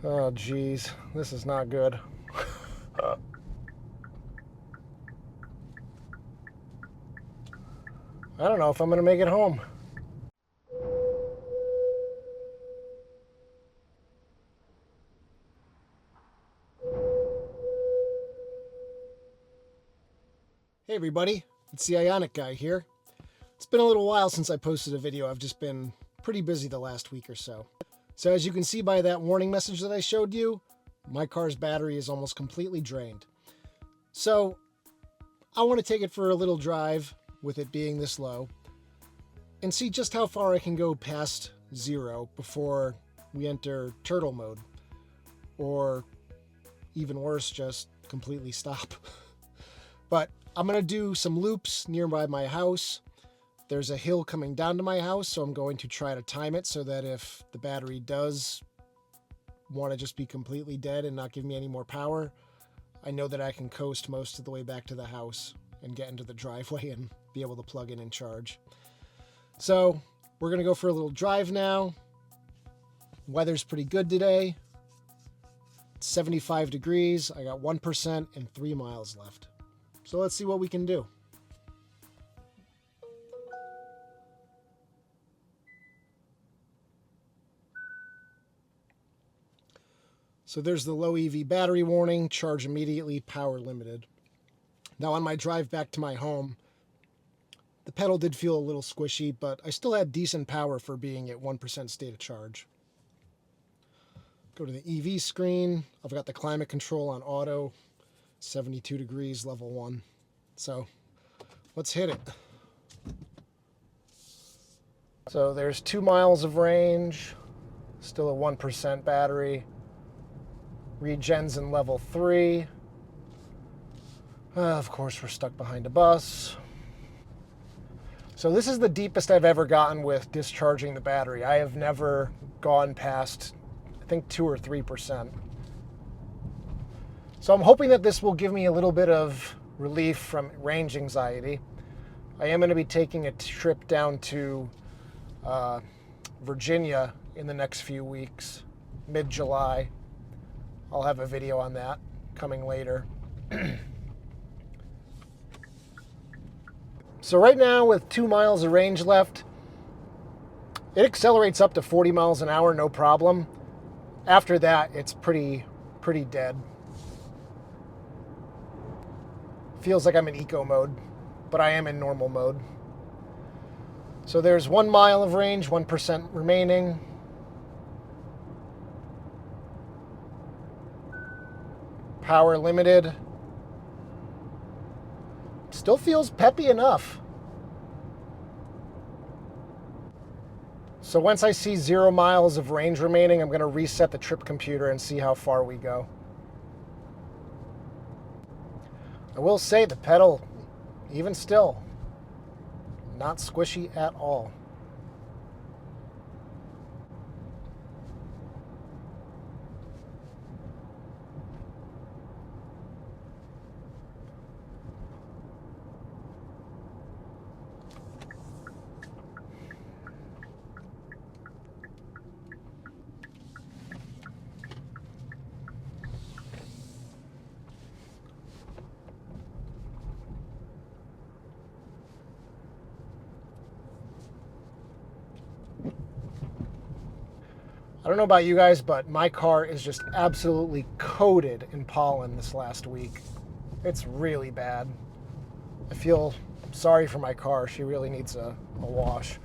Oh, geez. This is not good. I don't know if I'm going to make it home. Hey everybody, it's the Ioniq guy here. It's been a little while since I posted a video. I've just been pretty busy the last week or so. So as you can see by that warning message that I showed you, my car's battery is almost completely drained. So I want to take it for a little drive with it being this low and see just how far I can go past zero before we enter turtle mode, or even worse, just completely stop. But I'm going to do some loops nearby my house. There's a hill coming down to my house, so I'm going to try to time it so that if the battery does want to just be completely dead and not give me any more power, I know that I can coast most of the way back to the house and get into the driveway and be able to plug in and charge. So we're going to go for a little drive now. Weather's pretty good today. It's 75 degrees. I got 1% and 3 miles left. So let's see what we can do. So there's the low EV battery warning, charge immediately, power limited. Now on my drive back to my home, the pedal did feel a little squishy, but I still had decent power for being at 1% state of charge. Go to the EV screen. I've got the climate control on auto, 72 degrees, level 1. So let's hit it. So there's 2 miles of range, still a 1% battery. Regen's in level 3. Of course, we're stuck behind a bus. So this is the deepest I've ever gotten with discharging the battery. I have never gone past, I think, 2 or 3%. So I'm hoping that this will give me a little bit of relief from range anxiety. I am going to be taking a trip down to Virginia in the next few weeks, mid-July. I'll have a video on that coming later. So right now, with 2 miles of range left, it accelerates up to 40 miles an hour, no problem. After that, it's pretty dead. Feels like I'm in eco mode, but I am in normal mode. So there's 1 mile of range, 1% remaining. Power limited. Still feels peppy enough. So once I see 0 miles of range remaining, I'm going to reset the trip computer and see how far we go. I will say the pedal, even still, not squishy at all. I don't know about you guys, but my car is just absolutely coated in pollen this last week. It's really bad. I feel sorry for my car. She really needs a wash.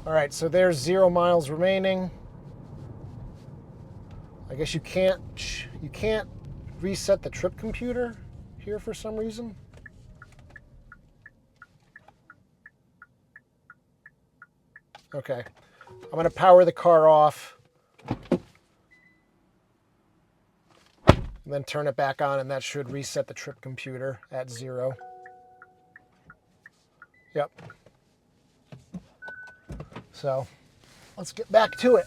All right, so there's 0 miles remaining. I guess you can't reset the trip computer here for some reason. Okay, I'm gonna power the car off and then turn it back on, and that should reset the trip computer at 0. Yep. So let's get back to it.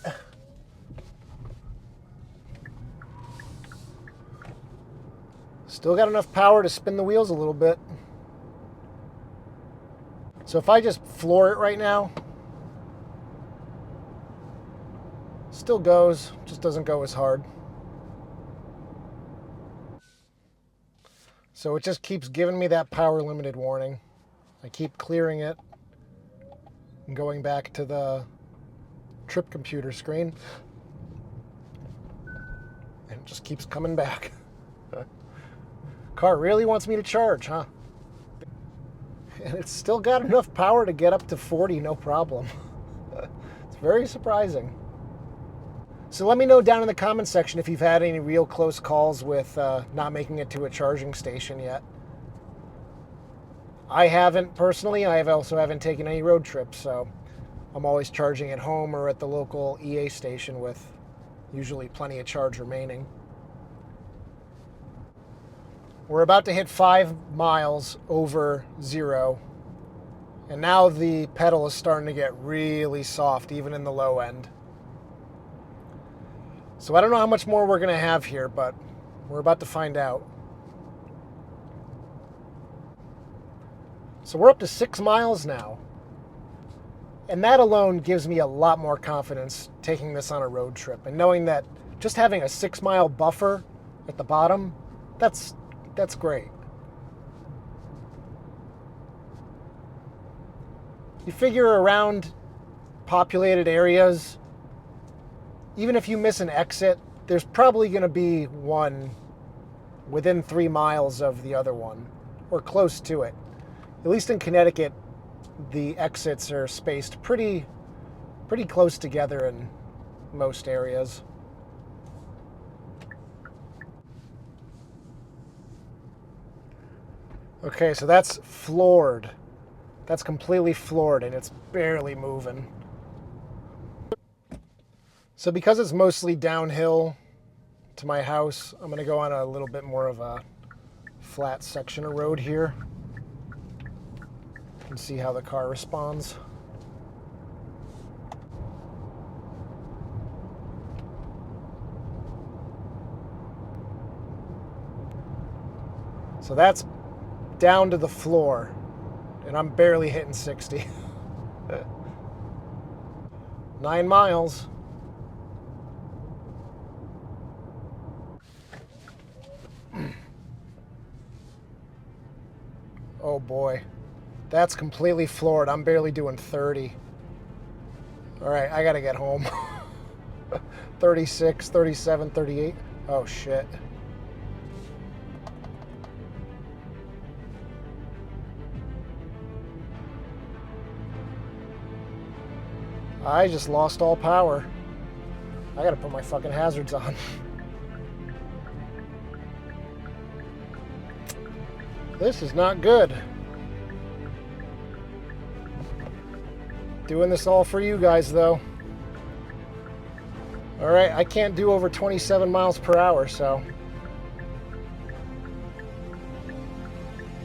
Still got enough power to spin the wheels a little bit. So if I just floor it right now, still goes, just doesn't go as hard. So it just keeps giving me that power limited warning. I keep clearing it and going back to the trip computer screen. And it just keeps coming back. Car really wants me to charge, huh? And it's still got enough power to get up to 40, no problem. It's very surprising. So let me know down in the comments section if you've had any real close calls with not making it to a charging station yet. I haven't personally. I also haven't taken any road trips, so I'm always charging at home or at the local EA station with usually plenty of charge remaining. We're about to hit 5 miles over 0, and now the pedal is starting to get really soft, even in the low end. So I don't know how much more we're going to have here, but we're about to find out. So we're up to 6 miles now, and that alone gives me a lot more confidence taking this on a road trip, and knowing that just having a 6-mile buffer at the bottom, that's great. You figure around populated areas, even if you miss an exit, there's probably going to be one within 3 miles of the other one, or close to it. At least in Connecticut, the exits are spaced pretty close together in most areas. Okay, so that's floored. That's completely floored, and it's barely moving. So because it's mostly downhill to my house, I'm going to go on a little bit more of a flat section of road here and see how the car responds. So that's down to the floor, and I'm barely hitting 60. 9 miles. Oh boy, that's completely floored. I'm barely doing 30. All right, I gotta get home. 36, 37, 38. Oh shit. I just lost all power. I gotta put my fucking hazards on. This is not good. Doing this all for you guys, though. All right, I can't do over 27 miles per hour, so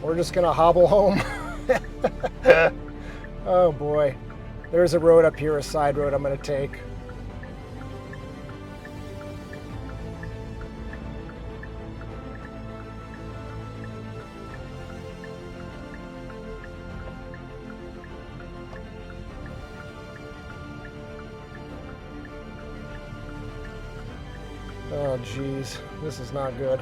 we're just gonna hobble home. Oh boy. There's a road up here, a side road I'm gonna take. Oh geez, this is not good.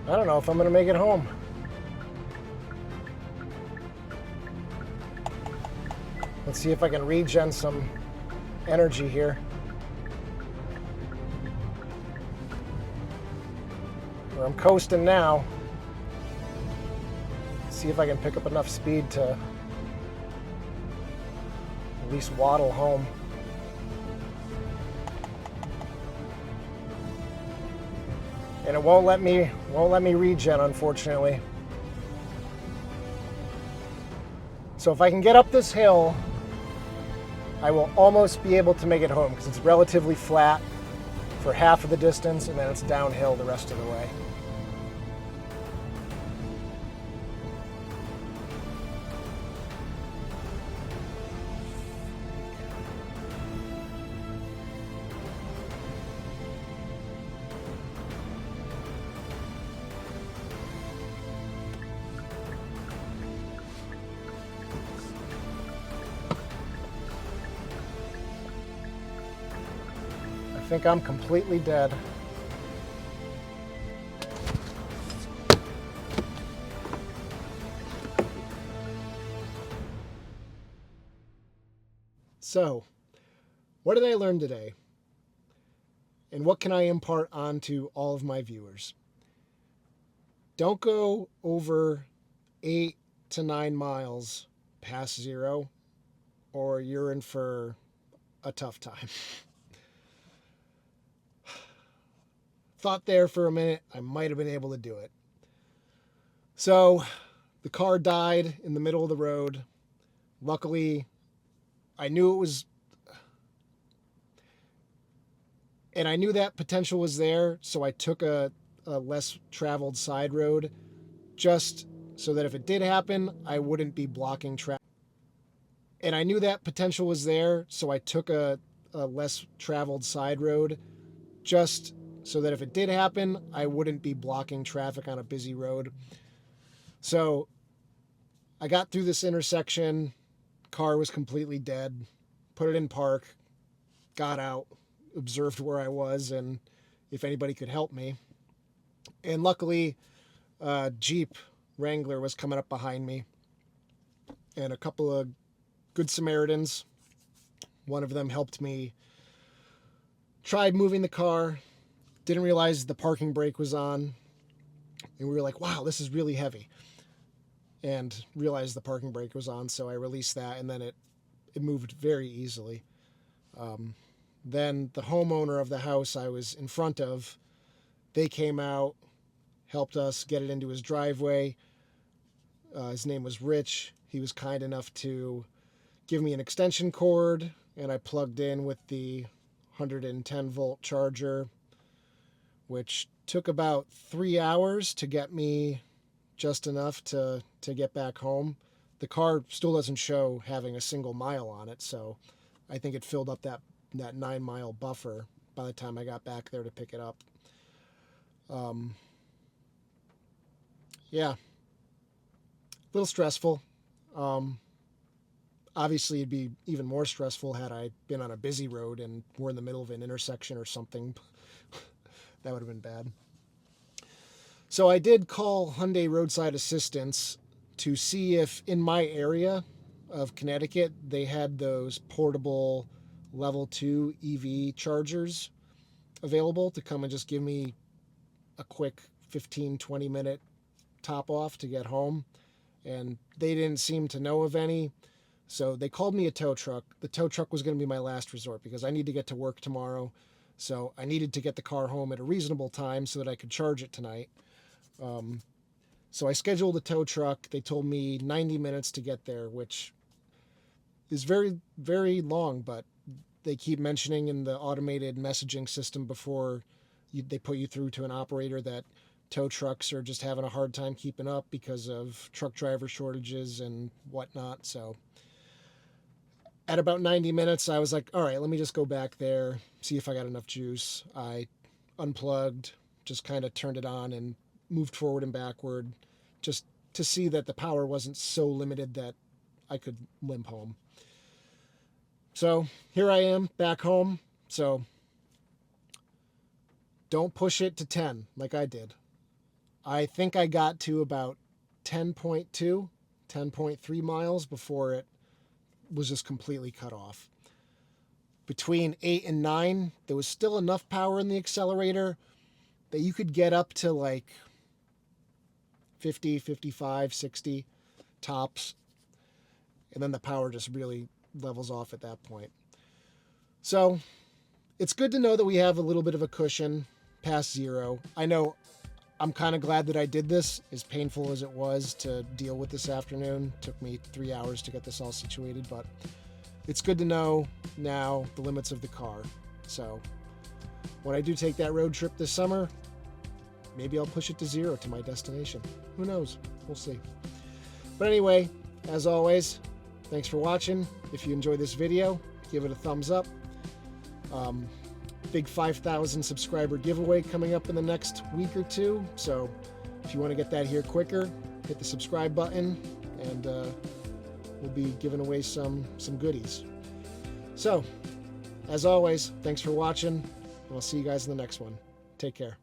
I don't know if I'm gonna make it home. Let's see if I can regen some energy here. Or I'm coasting now. See if I can pick up enough speed to at least waddle home. And it won't let me regen, unfortunately. So if I can get up this hill, I will almost be able to make it home, because it's relatively flat for half of the distance, and then it's downhill the rest of the way. think I'm completely dead. So, what did I learn today? And what can I impart onto all of my viewers? Don't go over 8 to 9 miles past zero, or you're in for a tough time. Thought there for a minute I might have been able to do it. So the car died in the middle of the road. Luckily, I knew it was, and I knew that potential was there, so I took a less traveled side road just so that if it did happen, I wouldn't be blocking traffic. And I knew that potential was there, so I took a less traveled side road just so that if it did happen, I wouldn't be blocking traffic on a busy road. So I got through this intersection, car was completely dead, put it in park, got out, observed where I was and if anybody could help me. And luckily, a Jeep Wrangler was coming up behind me, and a couple of good Samaritans, one of them helped me, tried moving the car, didn't realize the parking brake was on, and we were like, wow, this is really heavy, and realized the parking brake was on, so I released that, and then it moved very easily. Then the homeowner of the house I was in front of, they came out, helped us get it into his driveway. His name was Rich. He was kind enough to give me an extension cord, and I plugged in with the 110 volt charger, which took about 3 hours to get me just enough to get back home. The car still doesn't show having a single mile on it, so I think it filled up that 9 mile buffer by the time I got back there to pick it up. Yeah, a little stressful. Obviously, it'd be even more stressful had I been on a busy road and we're in the middle of an intersection or something. That would have been bad. So I did call Hyundai Roadside Assistance to see if in my area of Connecticut they had those portable level 2 EV chargers available to come and just give me a quick 15-20 minute top off to get home. And they didn't seem to know of any, so they called me a tow truck. The tow truck was going to be my last resort because I need to get to work tomorrow, so I needed to get the car home at a reasonable time so that I could charge it tonight. So I scheduled a tow truck. They told me 90 minutes to get there, which is very, very long, but they keep mentioning in the automated messaging system before they put you through to an operator that tow trucks are just having a hard time keeping up because of truck driver shortages and whatnot. So at about 90 minutes, I was like, all right, let me just go back there, see if I got enough juice. I unplugged, just kind of turned it on and moved forward and backward just to see that the power wasn't so limited that I could limp home. So here I am back home. So don't push it to 10 like I did. I think I got to about 10.2, 10.3 miles before it was just completely cut off. Between 8 and 9, there was still enough power in the accelerator that you could get up to like 50, 55, 60 tops. And then the power just really levels off at that point. So it's good to know that we have a little bit of a cushion past zero. I know I'm kind of glad that I did this, as painful as it was to deal with this afternoon. It took me 3 hours to get this all situated, but it's good to know now the limits of the car. So when I do take that road trip this summer, maybe I'll push it to 0 to my destination. Who knows? We'll see. But anyway, as always, thanks for watching. If you enjoyed this video, give it a thumbs up. Big 5,000 subscriber giveaway coming up in the next week or two. So if you want to get that here quicker, hit the subscribe button and we'll be giving away some goodies. So as always, thanks for watching. and I'll see you guys in the next one. Take care.